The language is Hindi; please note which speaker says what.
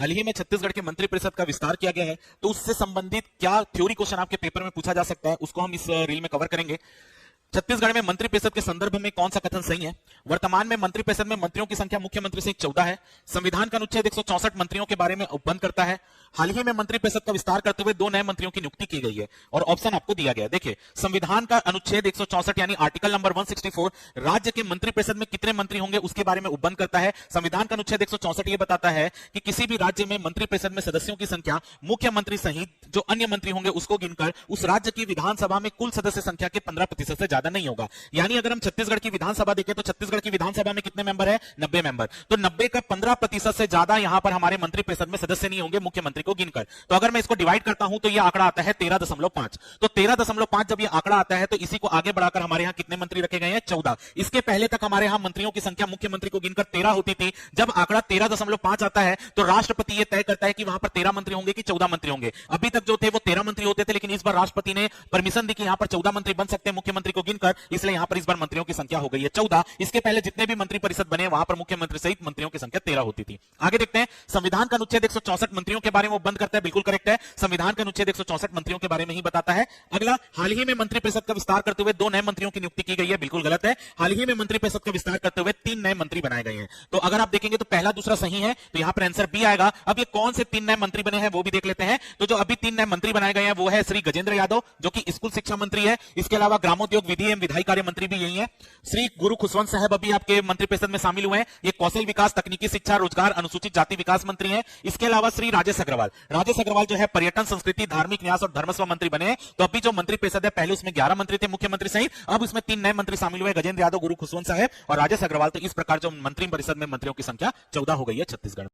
Speaker 1: हाल ही में छत्तीसगढ़ के मंत्रिपरिषद का विस्तार किया गया है, तो उससे संबंधित क्या थ्योरी क्वेश्चन आपके पेपर में पूछा जा सकता है, उसको हम इस रील में कवर करेंगे। छत्तीसगढ़ में मंत्रिपरिषद के संदर्भ में कौन सा कथन सही है? वर्तमान में मंत्रिपरिषद में मंत्रियों की संख्या मुख्यमंत्री से 14 है। संविधान का अनुच्छेद 164 मंत्रियों के बारे में उपबंध करता है। हाल ही में मंत्रिपरिषद का विस्तार करते हुए 2 नए मंत्रियों की नियुक्ति की गई है और ऑप्शन आपको दिया गया है। देखिए, संविधान का अनुच्छेद 164 यानी आर्टिकल नंबर 164 राज्य के मंत्रिपरिषद में कितने मंत्री होंगे उसके बारे में उपबंध करता है। संविधान का अनुच्छेद 164 ये बताता है कि किसी भी राज्य में मंत्रिपरिषद में सदस्यों की संख्या मुख्यमंत्री सहित जो अन्य मंत्री होंगे उसको गिनकर उस राज्य की विधानसभा में कुल सदस्य संख्या के 15% से ज्यादा नहीं होगा। यानी अगर हम छत्तीसगढ़ की विधानसभा देखें तो छत्तीसगढ़ की विधानसभा में कितने मेंबर है? 90 मेंबर। तो 90 का 15% से ज्यादा यहां पर हमारे मंत्रिपरिषद में सदस्य नहीं होंगे मुख्यमंत्री को गिनकर। तो अगर मैं इसको डिवाइड करता हूं तो यह आंकड़ा आता है 13.5। तो 13.5 जब यह आंकड़ा आता है तो इसी को आगे बढ़ाकर हमारे यहां कितने मंत्री रखे गए हैं? 14। इसके पहले तक हमारे यहां मंत्रियों की संख्या मुख्यमंत्री को गिनकर 13 होती थी। जब आंकड़ा 13.5 आता है तो राष्ट्रपति यह तय करता है कि वहां पर 13 मंत्री होंगे कि 14 मंत्री होंगे। अभी तक जो थे वो 13 मंत्री होते थे, लेकिन इस बार राष्ट्रपति ने परमिशन दी कि यहां पर 14 मंत्री बन सकते हैं मुख्यमंत्री को गिनकर, इसलिए यहां पर इस बार मंत्रियों की संख्या हो गई है 14। इसके पहले जितने भी मंत्री परिषद बने वहां पर मुख्यमंत्री सहित मंत्रियों की संख्या 13 होती थी। आगे देखते हैं, संविधान का अनुच्छेद 164 मंत्रियों के बारे में बंद करता है, बिल्कुल करेक्ट है। संविधान का अनुच्छेद 164 मंत्रियों के बारे में ही बताता है। अगला, हाल ही में मंत्रिपरिषद का विस्तार करते हुए 2 नए मंत्रियों की नियुक्ति की गई है, बिल्कुल गलत है। हाल ही में मंत्रिपरिषद का विस्तार करते हुए 3 नए मंत्री बनाए गए हैं। तो अगर आप देखेंगे तो पहला दूसरा सही है, तो यहां पर आंसर बी आएगा। अब ये कौन से 3 नए मंत्री बने हैं वो भी देख लेते हैं। तो जो अभी 3 नए मंत्री बनाए गए हैं वो है श्री गजेंद्र यादव जो कि स्कूल शिक्षा मंत्री है। इसके अलावा ग्रामोद्योग विधि एवं विधायी कार्य मंत्री भी यही है। श्री गुरु खुशवंत साहब अभी आपके मंत्रिपरिषद में शामिल हुए हैं, ये कौशल विकास, तकनीकी शिक्षा, रोजगार, अनुसूचित जाति विकास मंत्री हैं। इसके अलावा श्री राजेश अग्रवाल जो है पर्यटन, संस्कृति, धार्मिक न्यास और धर्मस्व मंत्री बने हैं। तो अभी जो मंत्रिपरिषद है पहले उसमें 11 मंत्री थे मुख्यमंत्री सहित, अब उसमें 3 नए मंत्री शामिल हुए, गजेंद्र यादव, गुरु खुशवंत साहब और राजेश अग्रवाल। तो इस प्रकार जो मंत्रिपरिषद में मंत्रियों की संख्या 14 हो गई है छत्तीसगढ़ में।